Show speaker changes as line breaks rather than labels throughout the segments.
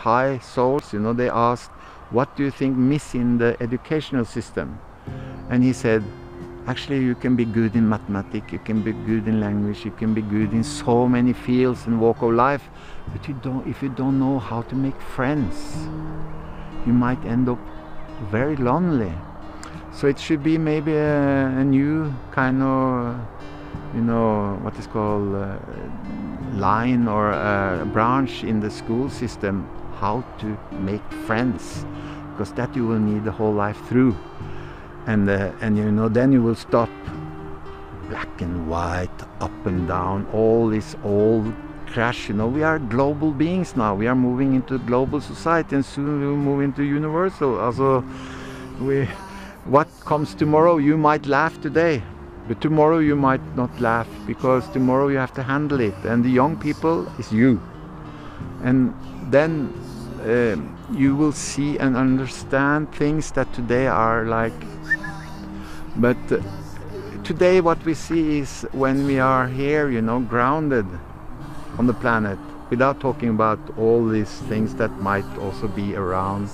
high souls, you know, they asked, what do you think missing in the educational system? And he said, actually you can be good in mathematics, you can be good in language, you can be good in so many fields and walk of life, but if you don't know how to make friends, you might end up very lonely. So it should be maybe a new kind of, you know, what is called line or a branch in the school system, how to make friends, because that you will need the whole life through. And you know, then you will stop black and white, up and down, all this old crash. You know, we are global beings now. We are moving into global society, and soon we will move into universal. Also, what comes tomorrow, you might laugh today, but tomorrow you might not laugh, because tomorrow you have to handle it. And the young people is you. And then you will see and understand things that today are like. But today what we see is when we are here, you know, grounded on the planet, without talking about all these things that might also be around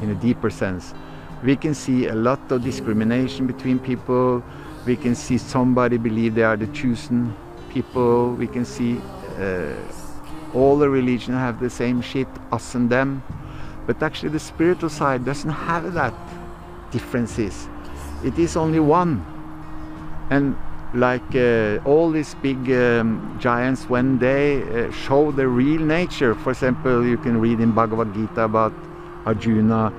in a deeper sense, we can see a lot of discrimination between people. We can see somebody believe they are the chosen people. We can see all the religions have the same shit, us and them. But actually the spiritual side doesn't have that differences. It is only one. And like all these big giants, when they show their real nature, for example, you can read in Bhagavad Gita about Arjuna.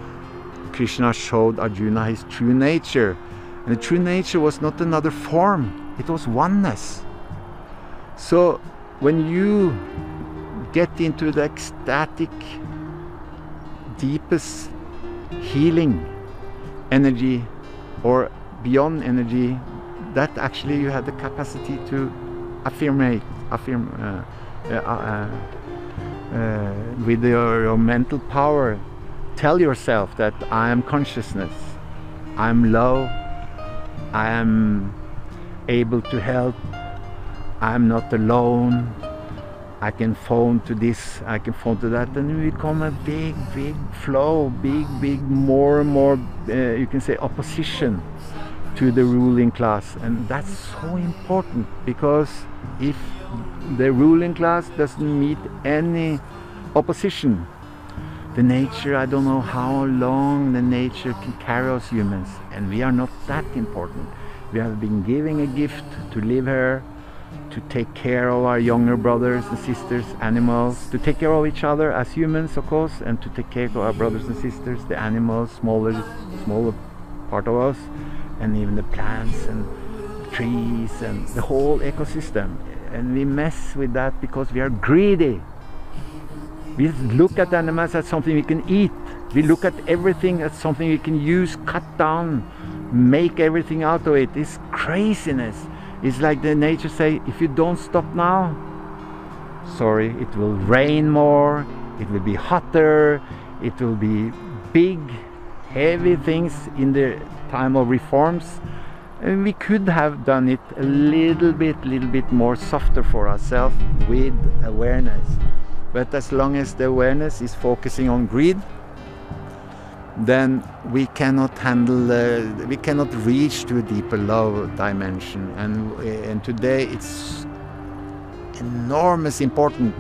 Krishna showed Arjuna his true nature. And the true nature was not another form, it was oneness. So when you get into the ecstatic, deepest healing energy, or beyond energy, that actually you have the capacity to affirm with your mental power. Tell yourself that I am consciousness, I am love, I am able to help, I am not alone, I can phone to this, I can phone to that, and we become a big flow, big more and more, you can say, opposition to the ruling class. And that's so important, because if the ruling class doesn't meet any opposition, the nature, I don't know how long the nature can carry us humans, and we are not that important. We have been giving a gift to live here, to take care of our younger brothers and sisters, animals, to take care of each other as humans, of course, and to take care of our brothers and sisters, the animals, smaller part of us, and even the plants and trees and the whole ecosystem. And we mess with that because we are greedy. We look at animals as something we can eat. We look at everything as something we can use, cut down, make everything out of it. It's craziness. It's like the nature say, if you don't stop now, sorry, it will rain more, it will be hotter, it will be big, heavy things in the time of reforms. And we could have done it a little bit more softer for ourselves with awareness. But as long as the awareness is focusing on greed, then we cannot handle, we cannot reach to a deeper love dimension. And today it's enormous important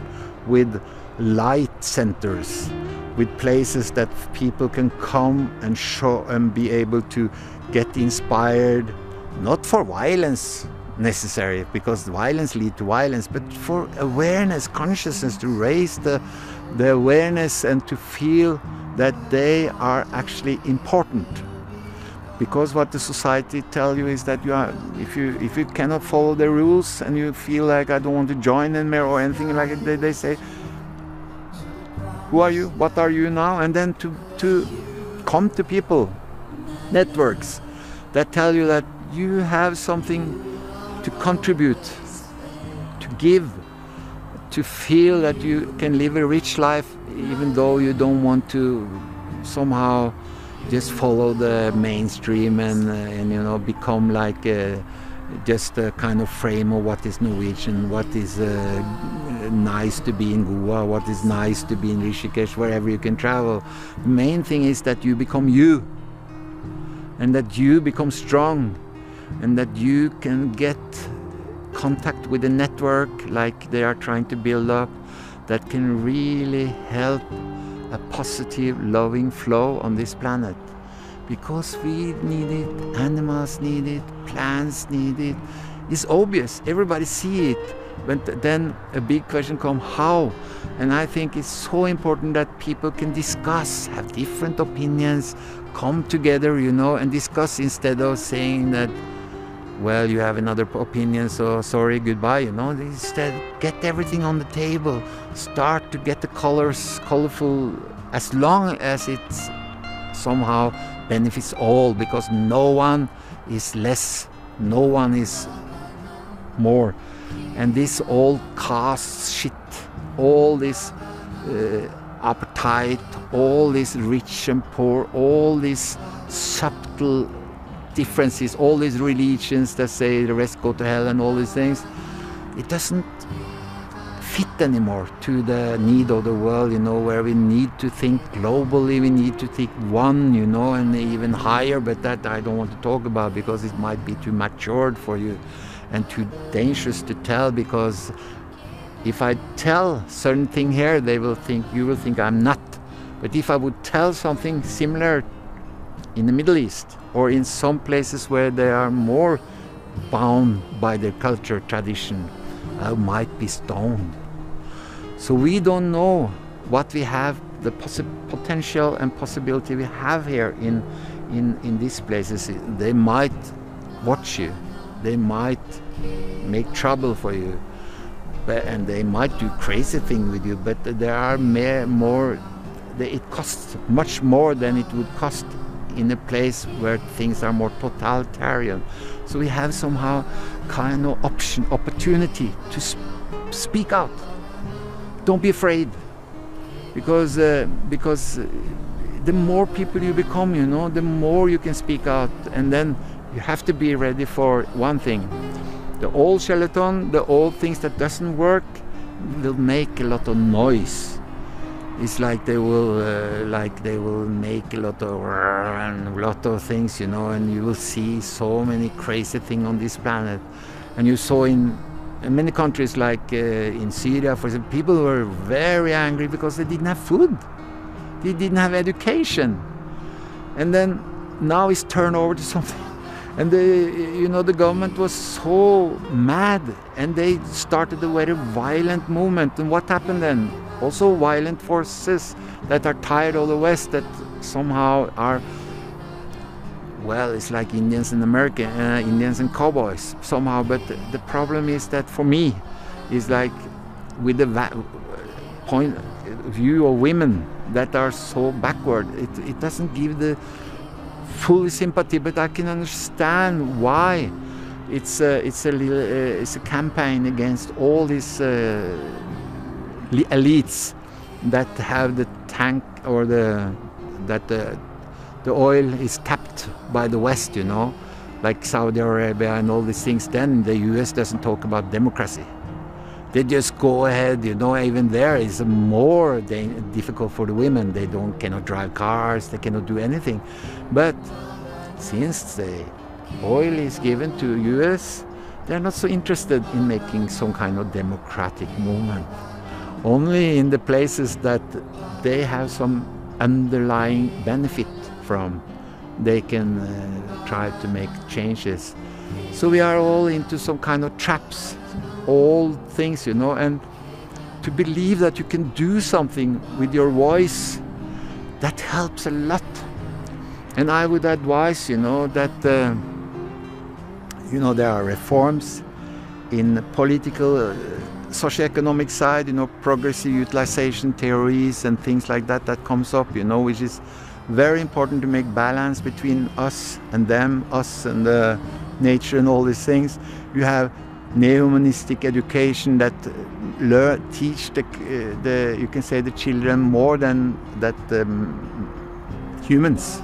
with light centers, with places that people can come and show and be able to get inspired, not for violence necessary, because violence leads to violence, but for awareness, consciousness, to raise the awareness and to feel that they are actually important. Because what the society tell you is that you are, if you cannot follow the rules and you feel like I don't want to join them or anything like it, they say, who are you? What are you now? And then to come to people, networks that tell you that you have something to contribute, to give, to feel that you can live a rich life, even though you don't want to somehow just follow the mainstream and you know, become like just a kind of frame of what is Norwegian, what is nice to be in Goa, what is nice to be in Rishikesh, wherever you can travel. The main thing is that you become you, and that you become strong, and that you can get contact with a network like they are trying to build up that can really help a positive, loving flow on this planet. Because we need it, animals need it, plants need it. It's obvious, everybody see it. But then a big question comes, how? And I think it's so important that people can discuss, have different opinions, come together, and discuss instead of saying that, well, you have another opinion, so sorry, goodbye, Instead, get everything on the table. Start to get the colors colorful, as long as it somehow benefits all, because no one is less, no one is more. And this all caste shit, all this appetite, all this rich and poor, all these subtle differences, all these religions that say the rest go to hell and all these things, it doesn't fit anymore to the need of the world, where we need to think globally, we need to think one, and even higher, but that I don't want to talk about because it might be too matured for you and too dangerous to tell, because if I tell certain thing here, you will think I'm not. But if I would tell something similar in the Middle East, or in some places where they are more bound by their culture, tradition, I might be stoned. So we don't know what we have, the potential and possibility we have here in these places. They might watch you, they might make trouble for you, and they might do crazy things with you, but there are more, it costs much more than it would cost in a place where things are more totalitarian. So we have somehow kind of opportunity to speak out. Don't be afraid, because the more people you become, the more you can speak out. And then you have to be ready for one thing. The old charlatan, the old things that doesn't work, will make a lot of noise. It's like they will make a lot of things, and you will see so many crazy things on this planet. And you saw in many countries, like in Syria, for example, people were very angry because they didn't have food, they didn't have education, and then now it's turned over to something. And the government was so mad, and they started a very violent movement. And what happened then? Also violent forces that are tired of the West, that somehow are, well, it's like Indians in America, Indians and cowboys somehow. But the problem is that for me, is like with the point view of women that are so backward, it doesn't give the full sympathy, but I can understand why. It's a campaign against all these elites that have the tank, or that the oil is tapped by the West, like Saudi Arabia and all these things. Then the US doesn't talk about democracy. They just go ahead, even there is more difficult for the women. They cannot drive cars, they cannot do anything. But since the oil is given to US, they're not so interested in making some kind of democratic movement. Only in the places that they have some underlying benefit from, they can try to make changes. So we are all into some kind of traps, all things, and to believe that you can do something with your voice, that helps a lot. And I would advise, that there are reforms in political, socioeconomic side, progressive utilization theories and things like that comes up, which is very important to make balance between us and them, us and the nature and all these things. You have neo-humanistic education that teach you can say the children more than that humans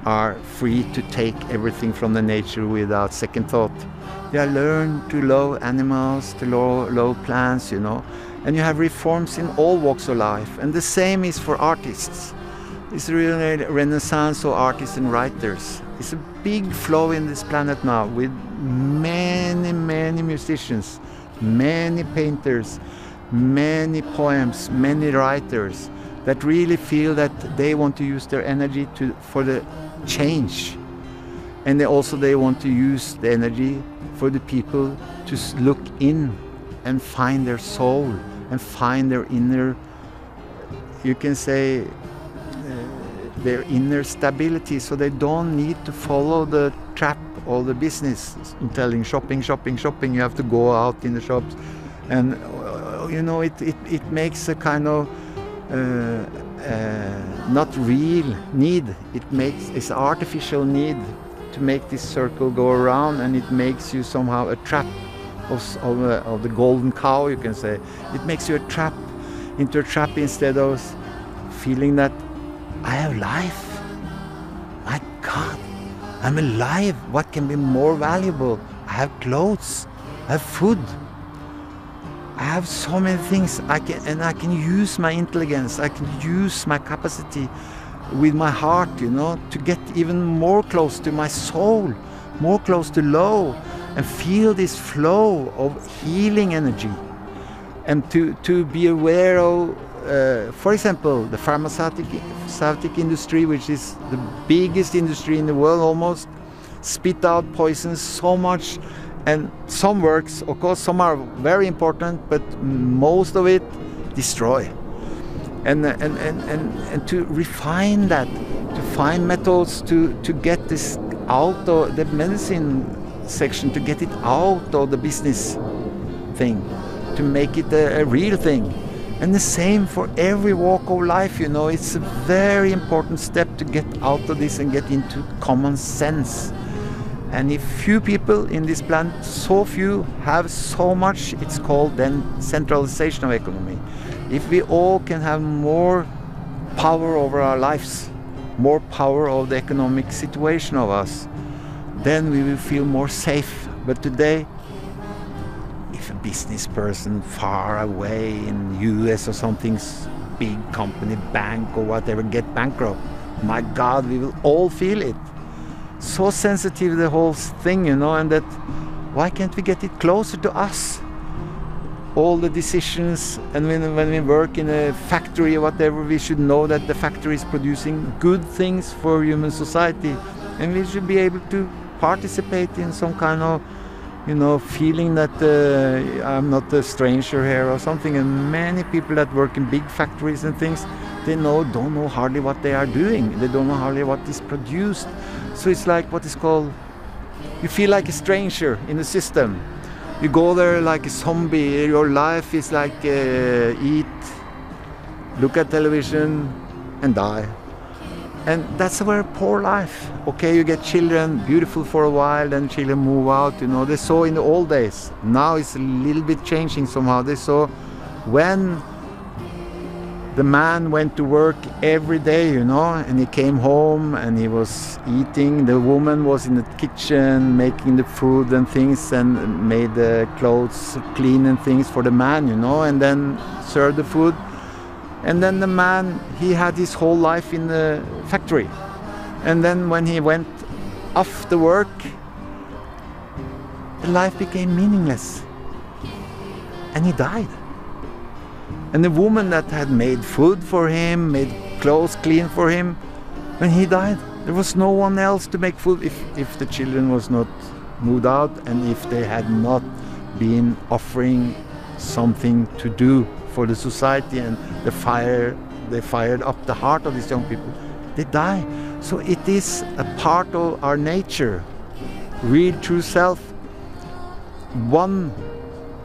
are free to take everything from the nature without second thought. They learn to love animals, to love plants, you know. And you have reforms in all walks of life. And the same is for artists. It's really a renaissance of artists and writers. It's a big flow in this planet now with many, many musicians, many painters, many poems, many writers that really feel that they want to use their energy for the change. And they want to use the energy for the people to look in and find their soul and find their inner, you can say, their inner stability, so they don't need to follow the trap or the business telling shopping, shopping, shopping. You have to go out in the shops, and you know, it makes a kind of not real need. It's artificial need to make this circle go around, and it makes you somehow a trap of the golden cow, you can say. It makes you into a trap instead of feeling that I have life. My God, I'm alive. What can be more valuable? I have clothes, I have food, I have so many things. I can use my intelligence, I can use my capacity with my heart, you know, to get even more close to my soul, more close to love, and feel this flow of healing energy, and to be aware of, for example, the pharmaceutical industry, which is the biggest industry in the world almost, spit out poisons so much, and some works, of course, some are very important, but most of it destroy. And to refine that, to find methods to get this out of the medicine section, to get it out of the business thing, to make it a real thing. And the same for every walk of life, you know. It's a very important step to get out of this and get into common sense. And if few people in this planet, so few, have so much, it's called then centralization of economy. If we all can have more power over our lives, more power of the economic situation of us, then we will feel more safe. But today, if a business person far away in US or something, big company, bank or whatever, get bankrupt, my God, we will all feel it. So sensitive, the whole thing, you know, and that why can't we get it closer to us? All the decisions, and when we work in a factory or whatever, we should know that the factory is producing good things for human society, and we should be able to participate in some kind of, you know, feeling that I'm not a stranger here or something. And many people that work in big factories and things, they don't know hardly what they are doing. They don't know hardly what is produced. So it's like what is called, you feel like a stranger in the system. You go there like a zombie. Your life is like eat, look at television, and die. And that's a very poor life. Okay, you get children, beautiful for a while, then children move out, you know. They saw in the old days. Now it's a little bit changing somehow. They saw when the man went to work every day, you know, and he came home and he was eating. The woman was in the kitchen making the food and things, and made the clothes clean and things for the man, you know, and then served the food. And then the man, he had his whole life in the factory. And then when he went off the work, the life became meaningless. And he died. And the woman that had made food for him, made clothes clean for him, when he died, there was no one else to make food if the children was not moved out, and if they had not been offering something to do for the society, and they fired up the heart of these young people. They die. So it is a part of our nature, real true self. One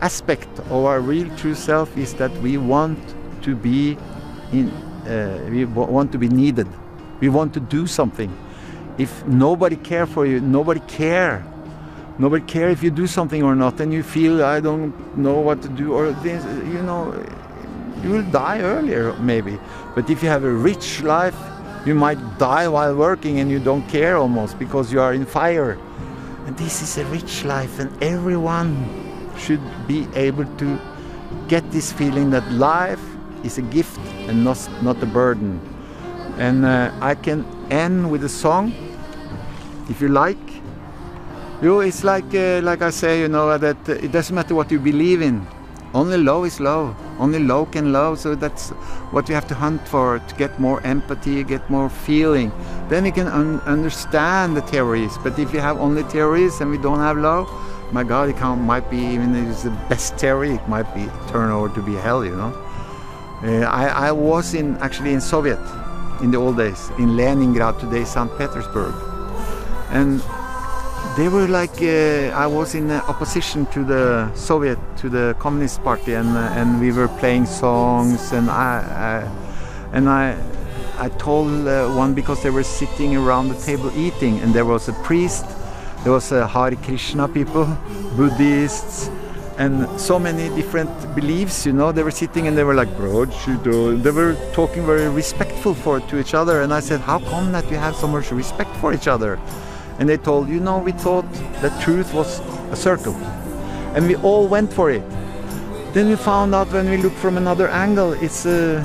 aspect of our real true self is that we want to be we want to be needed. We want to do something. If nobody care for you, nobody care if you do something or not, and you feel I don't know what to do, or this, you know, you will die earlier maybe. But if you have a rich life, you might die while working and you don't care almost, because you are in fire. And this is a rich life, and everyone should be able to get this feeling that life is a gift and not a burden. And I can end with a song, if you like. You know, it's like I say, you know, that it doesn't matter what you believe in. Only love is love. Only love can love. So that's what we have to hunt for, to get more empathy, get more feeling. Then we can understand the theories. But if you have only theories and we don't have love, my God, it might be, even if it's the best theory, it might be turn over to be hell, you know. I was actually in Soviet in the old days, in Leningrad, today St. Petersburg. And they were like, I was in opposition to the Soviet, to the Communist Party, and we were playing songs, and I told one, because they were sitting around the table eating, and there was a priest, there was a Hare Krishna people, Buddhists, and so many different beliefs, you know. They were sitting and they were like, they were talking very respectful to each other, and I said, how come that you have so much respect for each other? And they told, you know, we thought that truth was a circle, and we all went for it. Then we found out, when we looked from another angle, it's a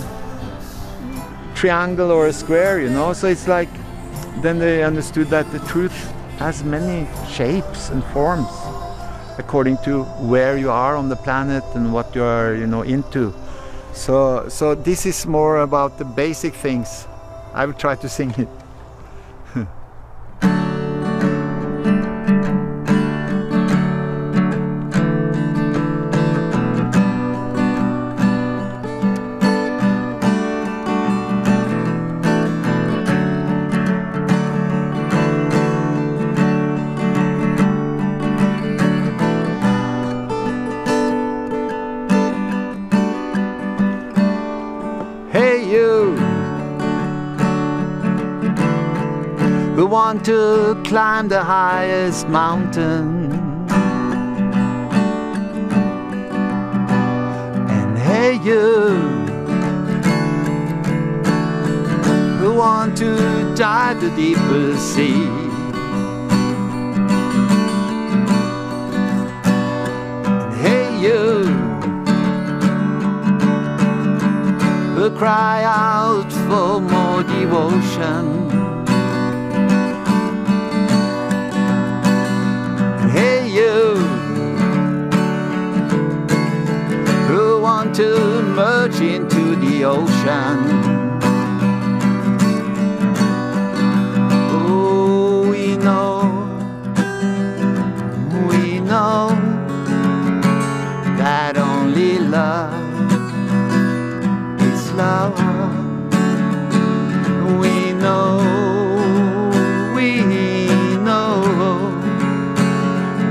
triangle or a square, you know. So it's like, then they understood that the truth has many shapes and forms according to where you are on the planet and what you are, you know, into. So this is more about the basic things. I will try to sing it. Who want to climb the highest mountain, and hey you, who want to dive the deepest sea, and hey you, who cry out for more devotion. Hey you, who want to merge into the ocean. Oh, we know that only love is love. We know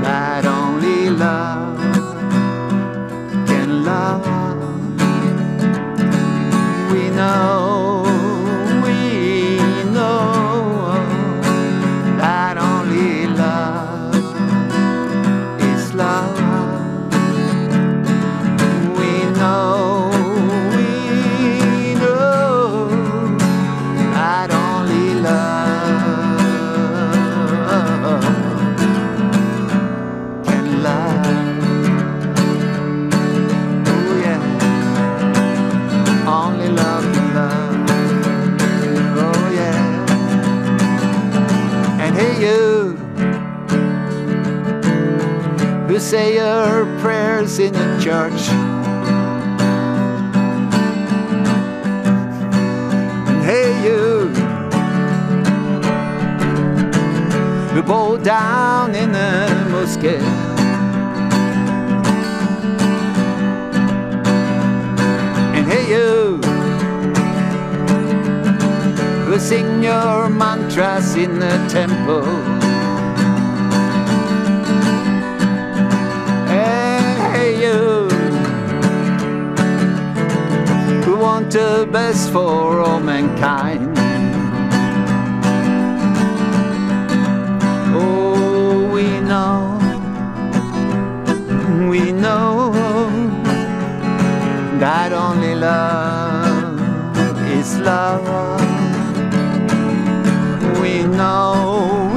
that only love can love. We know that only love is love. We know that only love can love. Oh yeah, only love can love. Oh yeah. And hey you, who say your prayers in a church, and hey you, who bow down in a mosque, and hey you, who sing your mantras in a temple, and hey you, who want the best for all mankind. Oh, we know that only love is love. We know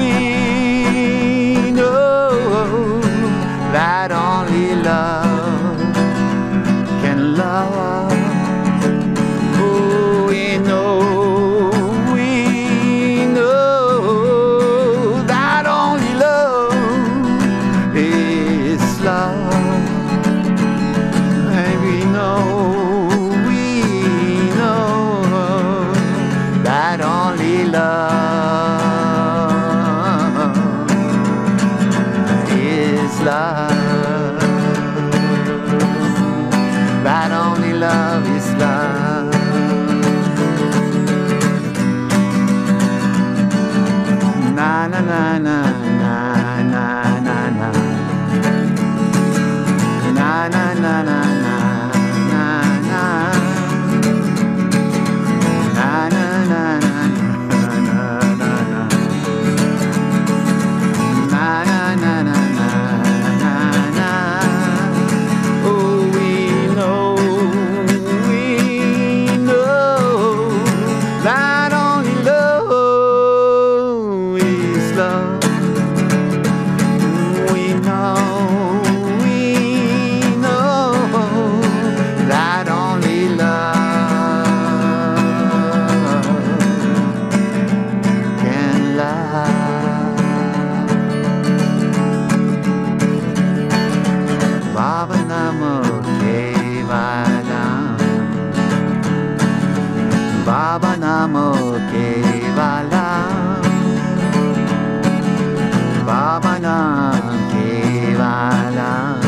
Baba Namo Kevalam, Baba Namo Kevalam, Baba Nam Kevalam,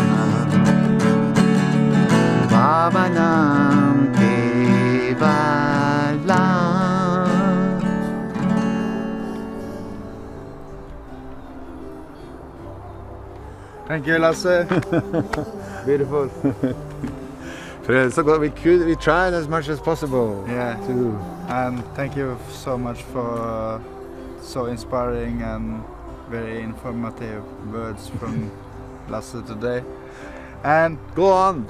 Baba Nam Kevalam.
Thank you, Lasse. Beautiful.
So good. We tried as much as possible.
Yeah. And thank you so much for so inspiring and very informative words from Lasse today. And
Go on.